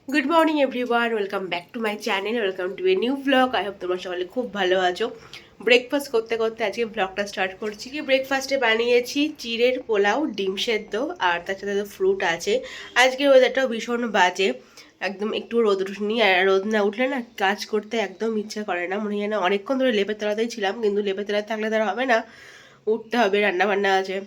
Good morning everyone, welcome back to my channel, welcome to a new blog. I hope তোমরা সকলে খুব ভালো আছো। ব্রেকফাস্ট করতে করতে আজকে ব্লগটা স্টার্ট করছি। কি ব্রেকফাস্টে বানিয়েছি চিড়ের পোলাও, ডিম সেদ্ধ আর তার সাথে তো ফ্রুট আছে। আজকের ওয়েদারটাও ভীষণ বাজে, একদম একটু রোদ উঠেনি। আর রোদ না উঠলে না কাজ করতে একদম ইচ্ছা করে না, মনে হয় না অনেকক্ষণ ধরে লেপের তলাতেই ছিলাম, কিন্তু লেপের তলায় থাকলে তারা হবে না, উঠতে হবে, রান্না বান্না আছে।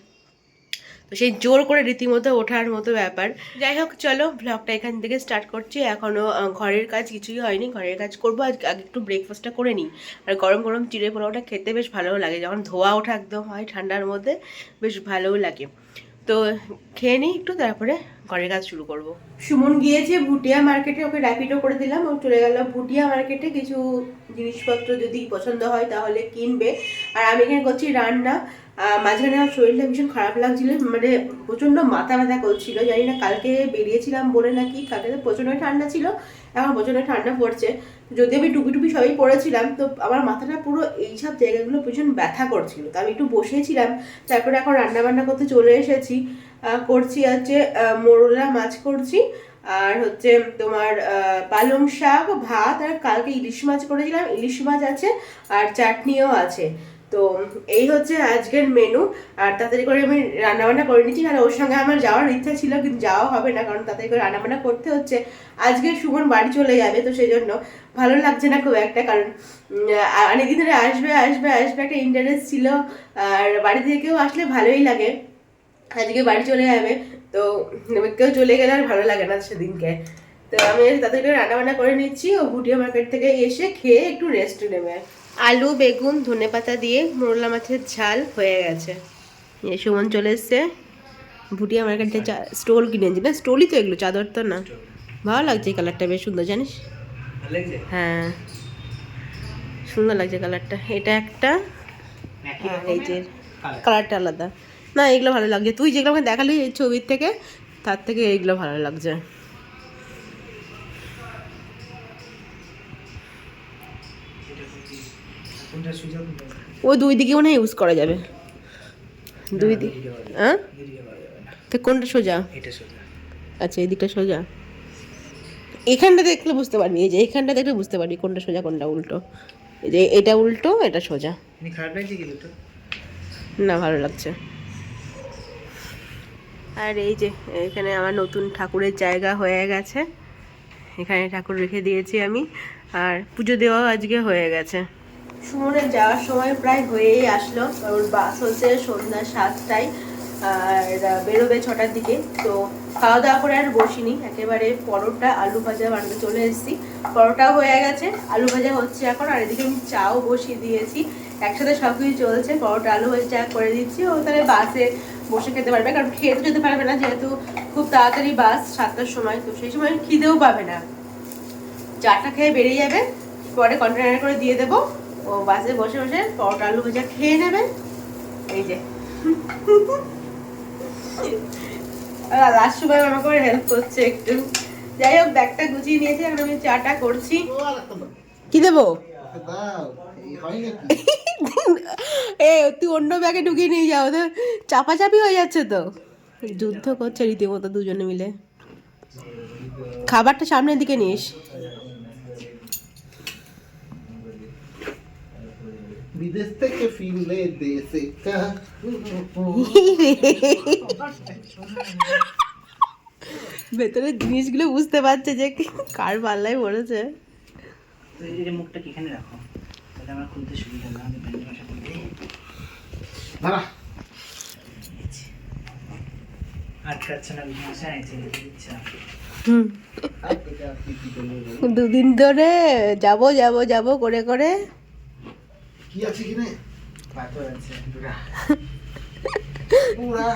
তো সেই জোর করে রীতিমতো ওঠার মতো ব্যাপার। যাই হোক, চলো ব্লগটা এখান থেকে স্টার্ট করছি। এখনও ঘরের কাজ কিছুই হয়নি, ঘরের কাজ করবো। আগে একটু ব্রেকফাস্টটা করে নিই। আর গরম গরম চিড়ে পোলাওটা খেতে বেশ ভালোও লাগে, যখন ধোয়া ওঠা একদম হয় ঠান্ডার মধ্যে, বেশ ভালোও লাগে। তো খেয়ে নিই একটু, তারপরে ঘরের কাজ শুরু করব। সুমন গিয়েছে ভুটিয়া মার্কেটে, ওকে র্যাপিডো করে দিলাম, ও চলে গেল ভুটিয়া মার্কেটে। কিছু জিনিসপত্র যদি পছন্দ হয় তাহলে কিনবে। আর আমি এখানে করছি রান্না। মাঝখানে আমার শরীরটা ভীষণ খারাপ লাগছিল, মানে প্রচণ্ড মাথা ব্যথা করছিল। জানি না কালকে বেরিয়েছিলাম বলে নাকি, কালকে তো প্রচণ্ড ঠান্ডা ছিল, এখন প্রচণ্ড ঠান্ডা পড়ছে। যদি আমি টুপি টুপি সবই পরেছিলাম, তো আমার মাথাটা পুরো এইসব জায়গাগুলো ভীষণ ব্যথা করছিল। তো আমি একটু বসেছিলাম, তারপরে এখন রান্না বান্না করতে চলে এসেছি। করছি হচ্ছে মোরলা মাছ করছি, আর হচ্ছে তোমার পালং শাক, ভাত, আর কালকে ইলিশ মাছ করেছিলাম, ইলিশ মাছ আছে, আর চাটনিও আছে। তো এই হচ্ছে আজকের মেনু। আর তাড়াতাড়ি করে আমি রান্নাবান্না করে নিচ্ছি, কারণ ওর সঙ্গে আমার যাওয়ার ইচ্ছা ছিল, কিন্তু যাওয়া হবে না, কারণ তাড়াতাড়ি করে রান্নাবান্না করতে হচ্ছে। আজকে সুমন বাড়ি চলে যাবে, তো সেই জন্য ভালো লাগছে না খুব একটা, কারণ অনেকদিন ধরে আসবে আসবে আসবে একটা ইন্টারেস্ট ছিল। আর বাড়ি থেকেও আসলে ভালোই লাগে, আজকে বাড়ি চলে যাবে, তো কেউ চলে গেলে আর ভালো লাগে না সেদিনকে। তো আমি তাদের করে রান্নাবান্না করে নিচ্ছি, ও ভুটিয়া মার্কেট থেকে এসে খেয়ে একটু রেস্ট নেবে। আলু, বেগুন, ধনেপাতা দিয়ে মোরলা মাছের ঝাল হয়ে গেছে। সুমন চলে এসছে ভুটিয়া মার্কেটে, স্টোল কিনেছি। না স্টোলই তো, এগুলো চাদর তো না। ভালো লাগছে, এই কালারটা বেশ সুন্দর, জানিস? হ্যাঁ, সুন্দর লাগছে কালারটা। এটা একটা, আর এই যে কালারটা আলাদা। না এগুলো ভালো লাগছে, তুই যেগুলো আমাকে দেখালি এই ছবির থেকে, তার থেকে এইগুলো ভালো লাগছে। ও দুই দিকে মনে হয় ইউজ করা যাবে, দুই দিকে। হ্যাঁ, তো কোনটা সোজা? আচ্ছা, এই দিকটা সোজা। এখানটা দেখলে বুঝতে পারবি, এই যে এখানটা দেখলে বুঝতে পারবি কোনটা সোজা কোনটা উল্টো। এই যে এটা উল্টো, এটা সোজা। না ভালো লাগছে। আর এই যে এখানে আমার নতুন ঠাকুরের জায়গা হয়ে গেছে, এখানে ঠাকুর রেখে দিয়েছি আমি। আর পুজো দেওয়াও আজকে হয়ে গেছে। সুমনের যাওয়ার সময় প্রায় হয়েই আসলো, কারণ বাস হচ্ছে সন্ধ্যা 7টায়, আর বেরোবে 6টার দিকে। তো খাওয়া দাওয়া করে আর বসিনি, একেবারে পরোটা আলু ভাজা বানাতে চলে এসেছি। পরোটাও হয়ে গেছে, আলু ভাজা হচ্ছে এখন, আর এদিকে আমি চাও বসিয়ে দিয়েছি। একসাথে সব কিছু চলছে, পরোটা আলু ভাজা চা করে দিচ্ছি। ও তাহলে বাসে বসে খেতে পারবে, কারণ খেয়ে তো যেতে পারবে না, যেহেতু খুব তাড়াতাড়ি বাস 7টার সময়, তো সেই সময় খিদেও পাবে না। চাটা খেয়ে বেরিয়ে যাবে, পরে কন্টেনারে করে দিয়ে দেবো, ও বাসে বসে বসে পরোটা আলু ভাজা খেয়ে নেবে। এই যে লাস্ট সময় আমার করে হেল্প করছে একটু। যাই হোক, ব্যাগটা গুছিয়ে নিয়েছি, এখন আমি চাটা করছি। কি দেবো? এ তুই অন্য ব্যাগে ঢুকিয়ে নিয়ে যাও, তো চাপাচাপি হয়ে যাচ্ছে তো। যুদ্ধ করছে রীতিমতো দুজনে মিলে। খাবারটা সামনের দিকে নিস। বিদেশ থেকে ফিরলে দেশে ভেতরের জিনিসগুলো বুঝতে পারছে যে কার পাল্লায় পড়েছে। এই মুখটা কি এখানে রাখো, তাহলে আমার খুলতে সুবিধা হবে, আমি প্যান্টের পাশে খুলতে দাঁড়া আটকাচ্ছে না, ভাষা আছে ইচ্ছা। দুদিন ধরে যাবো যাবো যাবো করে করে কি আছে কিনে পাথর আছে পুরা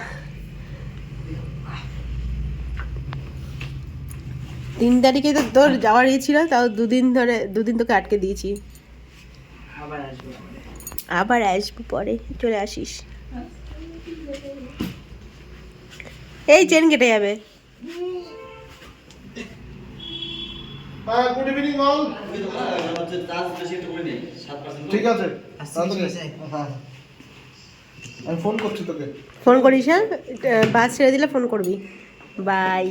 3 তারিখে তো তোর যাওয়ার ইয়ে ছিল, তাও দুদিন তোকে আটকে দিয়েছি। আবার আসবো পরে, চলে আসিস। এই চেন কেটে যাবে। Good evening all. ঠিক আছে, হ্যাঁ আমি ফোন করছি তোকে। ফোন করিস, হ্যাঁ বাস ছেড়ে দিলে ফোন করবি। বাই।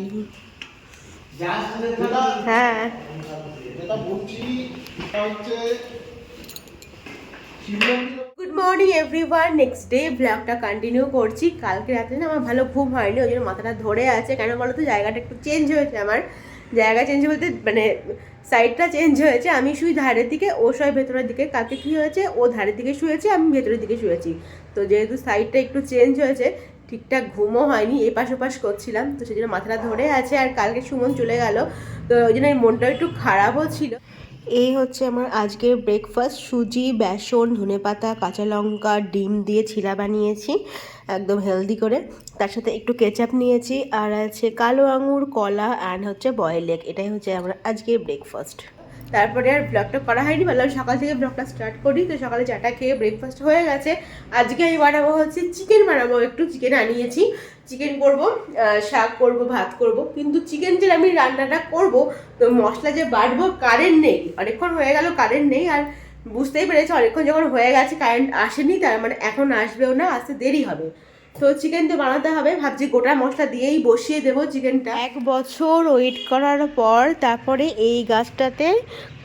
হ্যাঁ যেটা বলছি সেটা হচ্ছে শিবমন্দির। Good morning everyone, next day ব্লগটা কন্টিনিউ করছি। কালকে রাতে না আমার ভালো ঘুম হয়নি, ওই জন্য মাথাটা ধরে আছে। কেন বলো তো, জায়গাটা একটু চেঞ্জ হয়েছে। আমার জায়গা চেঞ্জ বলতে মানে সাইডটা চেঞ্জ হয়েছে। আমি শুই ধারের দিকে, ও শোয় ভেতরের দিকে। কালকে কী হয়েছে, ও ধারের দিকে শুয়েছে, আমি ভেতরের দিকে শুয়েছি। তো যেহেতু সাইডটা একটু চেঞ্জ হয়েছে, ঠিকঠাক ঘুমও হয়নি, এপাশ ওপাশ করছিলাম, তো সেই জন্য মাথাটা ধরে আছে। আর কালকে সুমন চলে গেল, তো ওই জন্য মনটা একটু খারাপও ছিল। এই হচ্ছে আমার আজকের ব্রেকফাস্ট। সুজি, বেসন, ধনেপাতা, কাঁচা লঙ্কা, ডিম দিয়ে ছিলা বানিয়েছি একদম হেলদি করে। তার সাথে একটু কেচাপ নিয়েছি, আর আছে কালো আঙুর, কলা অ্যান্ড হচ্ছে বয়েল এগ। এটাই হচ্ছে আমার আজকের ব্রেকফাস্ট। তারপরে আর ব্লগটা করা হয়নি, ভাবলাম সকাল থেকে ব্লগটা স্টার্ট করি। তো সকালে চাটা খেয়ে ব্রেকফাস্ট হয়ে গেছে। আজকে আমি বানাবো হচ্ছে চিকেন বানাবো, একটু চিকেন আনিয়েছি। চিকেন করব, শাক করব, ভাত করব। কিন্তু চিকেন যে আমি রান্নাটা করব, তো মশলা যে বাটবো, কারেন্ট নেই। অনেকক্ষণ হয়ে গেল কারেন্ট নেই, আর বুঝতেই পেরেছি অনেকক্ষণ যখন হয়ে গেছে কারেন্ট আসেনি, তার মানে এখন আসবেও না, আসতে দেরি হবে। তো চিকেন তো বানাতে হবে, ভাবছি গোটা মশলা দিয়েই বসিয়ে দেবো চিকেনটা। 1 বছর ওয়েট করার পর তারপরে এই গাছটাতে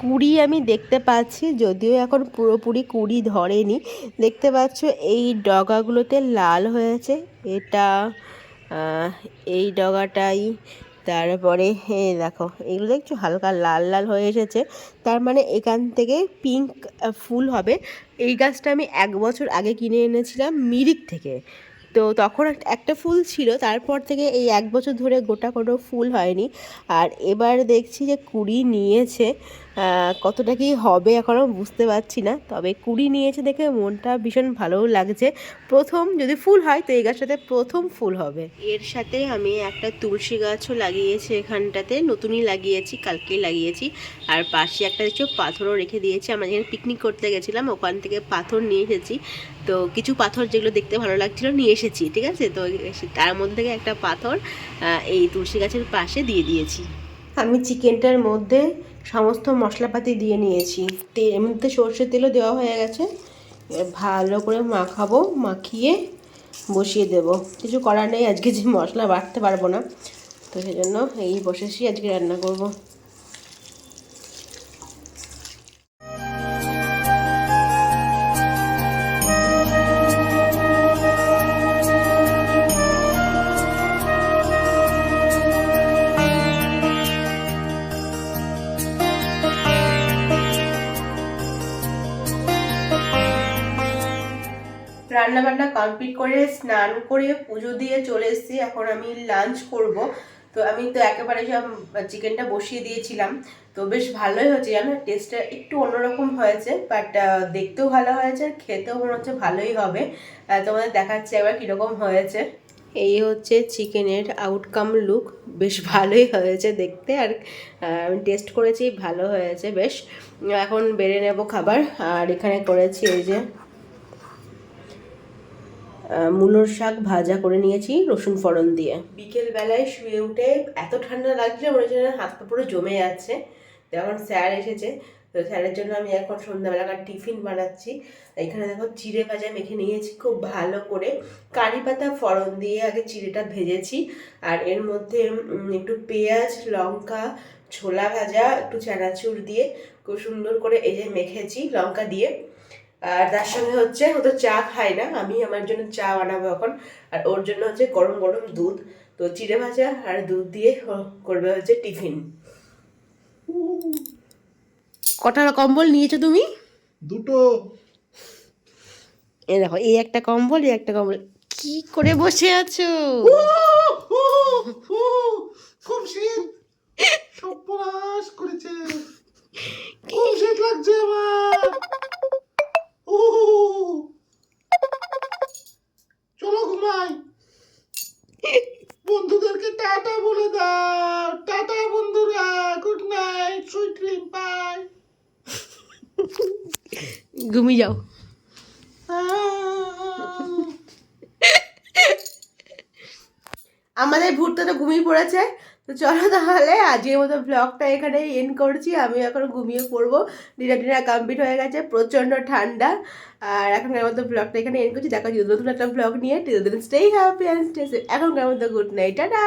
কুড়ি আমি দেখতে পাচ্ছি, যদিও এখন পুরোপুরি কুড়ি ধরেনি। দেখতে পাচ্ছ এই ডগাগুলোতে লাল হয়েছে, এটা এই ডগাটাই। তারপরে দেখো এগুলো দেখছো হালকা লাল লাল হয়ে এসেছে, তার মানে এখান থেকে পিঙ্ক ফুল হবে। এই গাছটা আমি 1 বছর আগে কিনে এনেছিলাম মিরিক থেকে। তো তখন একটা ফুল ছিল, তারপর থেকে এই 1 বছর ধরে গোটা কোনো ফুল হয়নি। আর এবার দেখছি যে কুড়ি নিয়েছে, কতটা কি হবে এখনও বুঝতে পারছি না, তবে কুড়ি নিয়েছে দেখে মনটা ভীষণ ভালোও লাগছে। প্রথম যদি ফুল হয় তো এই গাছটাতে প্রথম ফুল হবে। এর সাথে আমি একটা তুলসী গাছও লাগিয়েছি, এখানটাতে নতুনই লাগিয়েছি, কালকেই লাগিয়েছি। আর পাশে একটা দেখছো পাথরও রেখে দিয়েছি, আমরা যেখানে পিকনিক করতে গেছিলাম ওখান থেকে পাথর নিয়ে এসেছি। তো কিছু পাথর যেগুলো দেখতে ভালো লাগছিল নিয়ে এসেছি, ঠিক আছে। তো তার মধ্যে থেকে একটা পাথর এই তুলসী গাছের পাশে দিয়ে দিয়েছি। আমি চিকেনটার মধ্যে সমস্ত মশলাপাতি দিয়ে নিয়েছি, এর মধ্যে সর্ষের তেলও দেওয়া হয়ে গেছে। ভালো করে মাখাবো, মাখিয়ে বসিয়ে দেব। কিছু করার নেই, আজকে যে মশলা বাটতে পারবো না, তো সেই জন্য এই বসেছি, আজকে রান্না করব। রান্না বান্না কমপ্লিট করে স্নান করে পুজো দিয়ে চলে এসেছি, এখন আমি লাঞ্চ করব। তো আমি তো একেবারে সব চিকেনটা বসিয়ে দিয়েছিলাম, তো বেশ ভালোই হয়েছে জানো, টেস্টটা একটু অন্যরকম হয়েছে, বাট দেখতেও ভালো হয়েছে আর খেতেও মনে হচ্ছে ভালোই হবে। তোমাদের দেখাচ্ছি এবার কীরকম হয়েছে। এই হচ্ছে চিকেনের আউটকাম লুক, বেশ ভালোই হয়েছে দেখতে। আর আমি টেস্ট করেছি, ভালো হয়েছে বেশ। এখন বেড়ে নেব খাবার। আর এখানে করেছি এই যে মূলোর শাক ভাজা করে নিয়েছি রসুন ফোড়ন দিয়ে। বিকেল বেলায় শুয়ে উঠে এত ঠান্ডা লাগছে, মনে হচ্ছে হাত পা পুরো জমে যাচ্ছে। তো এখন স্যার এসেছে, তো স্যারের জন্য আমি এখন সন্ধ্যাবেলাকার টিফিন বানাচ্ছি। এখানে দেখো চিড়ে ভাজা মেখে নিয়েছি খুব ভালো করে, কারি পাতা ফোড়ন দিয়ে আগে চিড়েটা ভেজেছি। আর এর মধ্যে একটু পেঁয়াজ, লঙ্কা, ছোলা ভাজা, একটু চানাচুর দিয়ে খুব সুন্দর করে এই যে মেখেছি লঙ্কা দিয়ে। আর তার সঙ্গে হচ্ছে, ও তো চা খায় না, আমি আমার জন্য চা বানাবো এখন। আর ওর জন্য হচ্ছে গরম গরম দুধ। তো চিড়ে ভাজা আর দুধ দিয়ে করবে হচ্ছে টিফিন। কটা কম্বল নিয়েছো তুমি? দুটো। এই দেখো, এই একটা কম্বল, এই একটা কম্বল। কি করে বসে আছো? খুব শীত, সর্বনাশ করেছে, খুব শীত লাগছে আমার। চলো ঘুমাই, বন্ধুদেরকে টাটা বলে দাও। টাটা বন্ধুরা, good night, sweet dream, bye. ঘুমিয়ে যাও। আমাদের ভূতটা তো ঘুমিয়ে পড়েছে। তো চলো তাহলে আজকের মতো ব্লগটা এখানে এন্ড করছি। আমি এখন ঘুমিয়ে পড়বো, ডিনার কমপ্লিট হয়ে গেছে, প্রচণ্ড ঠান্ডা। আর এখনকার মতো ব্লগটা এখানে এন্ড করছি। দেখা যাচ্ছে নতুন একটা ব্লগ নিয়ে। Till then stay happy and stay safe. এখনকার মতো গুড নাইট, টাটা।